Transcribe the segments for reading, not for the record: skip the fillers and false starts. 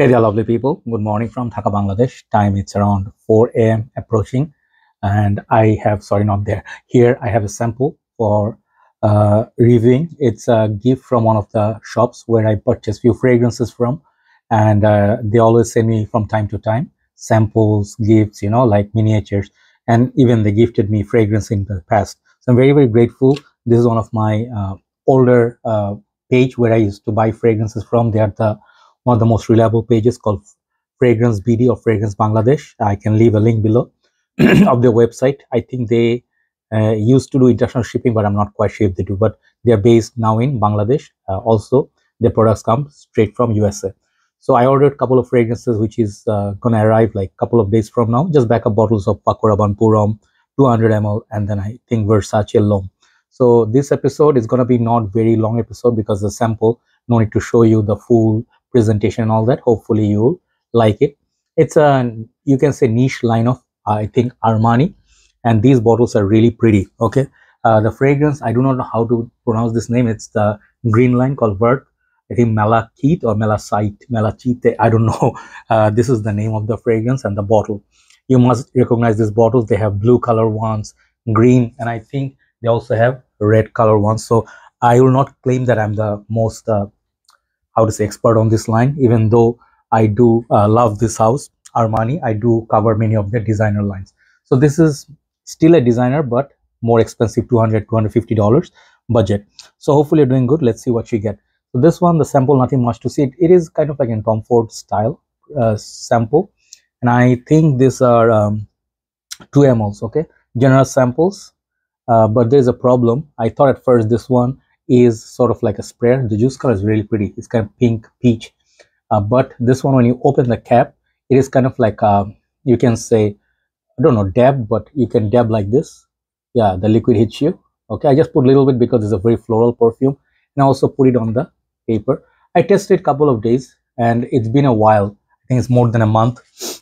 Hey there, lovely people. Good morning from Dhaka, Bangladesh. Time it's around 4 a.m. approaching, and I have not there. Here I have a sample for reviewing. It's a gift from one of the shops where I purchase few fragrances from, and they always send me from time to time samples, gifts, like miniatures, and even they gifted me fragrance in the past. So I'm very, very grateful. This is one of my older page where I used to buy fragrances from. They are the one of the most reliable pages called Fragrance BD or Fragrance Bangladesh. I can leave a link below of their website. I think they used to do international shipping, but I'm not quite sure if they do. But they're based now in Bangladesh. Also, their products come straight from USA. So I ordered a couple of fragrances, which is gonna arrive like a couple of days from now. Just backup bottles of Pakuraban Puram, 200 ml, and then I think Versace L'Homme. So this episode is gonna be not very long episode because the sample, no need to show you the full presentation and all that. Hopefully you'll like it. It's a, you can say, niche line of I think Armani, and these bottles are really pretty. Okay, the fragrance, I do not know how to pronounce this name. It's the green line called Vert, I think Malachite or Malachite, I don't know. This is the name of the fragrance and the bottle. You must recognize these bottles. They have blue color ones, green, and I think they also have red color ones. So I will not claim that I'm the most how to say expert on this line, even though I do love this house Armani. I do cover many of their designer lines. So this is still a designer but more expensive, $250 budget. So hopefully you're doing good. Let's see what you get. So this one, the sample, nothing much to see. It is kind of like in Tom Ford style sample, and I think these are 2 mls. Okay, generous samples, but there's a problem. I thought at first this one is sort of like a sprayer. The juice color is really pretty. It's kind of pink peach, but this one, when you open the cap, it is kind of like you can say, I don't know, dab, but you can dab like this. Yeah, the liquid hits you. Okay, I just put a little bit because it's a very floral perfume, and I also put it on the paper. I tested a couple of days, and it's been a while. I think it's more than a month,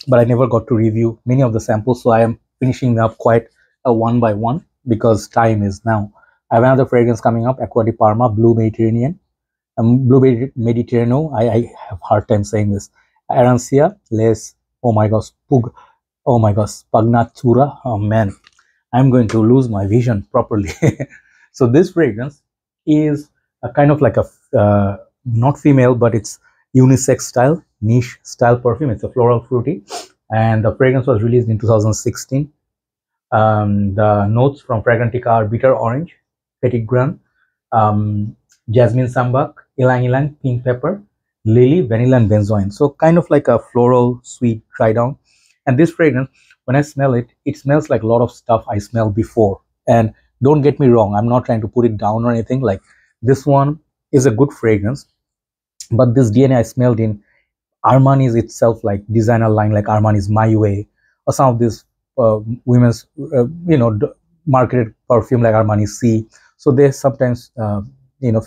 but I never got to review many of the samples, so I am finishing up quite one by one because time is now. I have another fragrance coming up, Aqua di Parma, Blue Mediterranean. Blue Mediterranean, I have hard time saying this. Arancia, Les, oh my gosh, Pug, oh my gosh, Pagnatura, oh man, I'm going to lose my vision properly. So this fragrance is a kind of like a, not female, but it's unisex style, niche style perfume. It's a floral fruity, and the fragrance was released in 2016. The notes from Fragrantica are bitter orange, petit grain, jasmine sambac, ylang ylang, pink pepper, lily, vanilla, and benzoin. So kind of like a floral, sweet dry down. And this fragrance, when I smell it, it smells like a lot of stuff I smelled before. And don't get me wrong, I'm not trying to put it down or anything. Like, this one is a good fragrance, but this DNA I smelled in Armani's itself, like designer line, like Armani's My Way, or some of these women's marketed perfume like Armani C. So they sometimes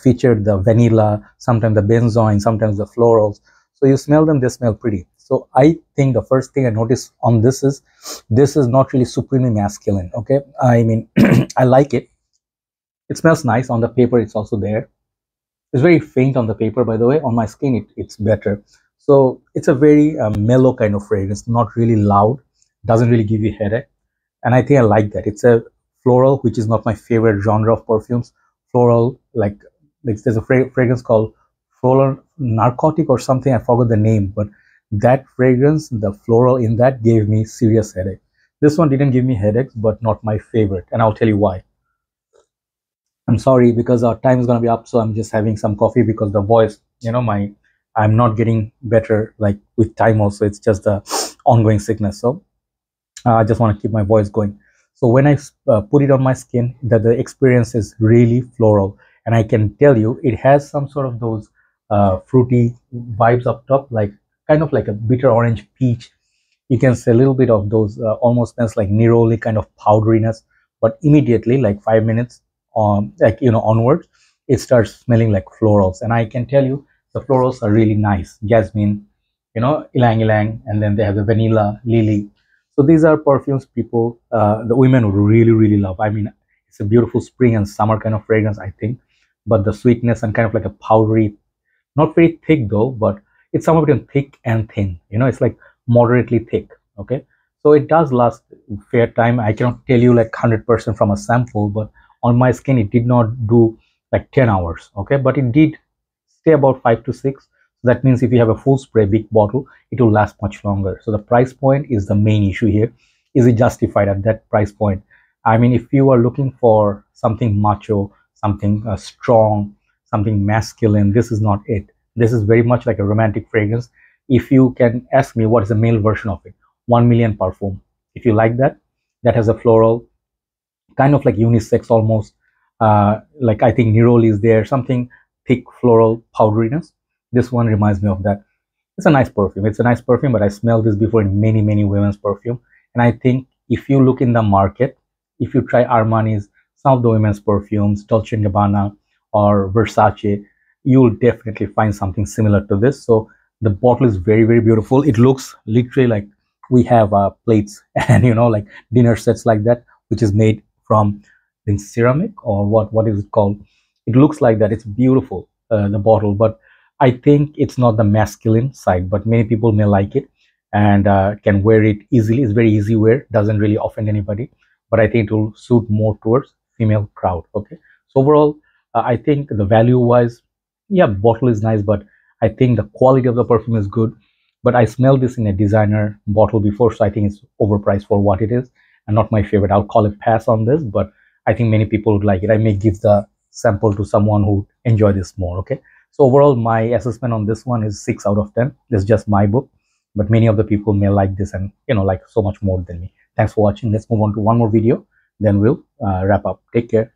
featured the vanilla, sometimes the benzoin, sometimes the florals. So you smell them, they smell pretty. So I think the first thing I noticed on this is not really supremely masculine. Okay, I mean, I like it. It smells nice on the paper. It's also there. It's very faint on the paper, by the way. On my skin, it's better. So it's a very mellow kind of fragrance, not really loud, doesn't really give you headache, and I think I like that. It's a floral, which is not my favorite genre of perfumes. Floral, like there's a fragrance called floral narcotic or something, I forgot the name, but that fragrance, the floral in that, gave me serious headache. This one didn't give me headaches, but not my favorite, and I'll tell you why. I'm sorry, because our time is going to be up, so I'm just having some coffee because the voice, I'm not getting better like with time also. It's just the ongoing sickness. So I just want to keep my voice going. So when I put it on my skin, the experience is really floral, and I can tell you it has some sort of those fruity vibes up top, like kind of like a bitter orange peach. You can say a little bit of those almost smells like neroli kind of powderiness, but immediately, like 5 minutes onwards, it starts smelling like florals. And I can tell you the florals are really nice. Jasmine, ylang ylang, and then they have the vanilla, lily. So these are perfumes people, the women would really, really love. I mean, it's a beautiful spring and summer kind of fragrance, I think. But the sweetness and kind of like a powdery, not very thick though, but it's somewhere between thick and thin, you know, it's like moderately thick. Okay, so it does last fair time. I cannot tell you like 100% from a sample, but on my skin it did not do like 10 hours. Okay, but it did stay about 5 to 6. So that means if you have a full spray big bottle, it will last much longer. So the price point is the main issue here. Is it justified at that price point? I mean, if you are looking for something macho, something strong, something masculine, this is not it. This is very much like a romantic fragrance. If you can ask me what is the male version of it, 1 million Perfume. If you like that, that has a floral, kind of like unisex almost. Like I think Neroli is there, something thick floral powderiness. This one reminds me of that. It's a nice perfume. It's a nice perfume, but I smelled this before in many women's perfume. And I think if you look in the market, if you try Armani's, some of the women's perfumes, Dolce & Gabbana or Versace, you will definitely find something similar to this. So the bottle is very beautiful. It looks literally like we have plates and, you know, like dinner sets like that, which is made from in ceramic, or what is it called? It looks like that. It's beautiful, the bottle, but I think it's not the masculine side, but many people may like it and can wear it easily. It's very easy wear, doesn't really offend anybody, but I think it will suit more towards female crowd. Okay, so overall, I think the value wise, yeah, bottle is nice, but I think the quality of the perfume is good. But I smelled this in a designer bottle before, so I think it's overpriced for what it is and not my favorite. I'll call it pass on this, but I think many people would like it. I may give the sample to someone who enjoy this more. Okay, so overall my assessment on this one is 6 out of 10. This is just my book, but many of the people may like this and, you know, like so much more than me. Thanks for watching. Let's move on to one more video, then we'll wrap up. Take care.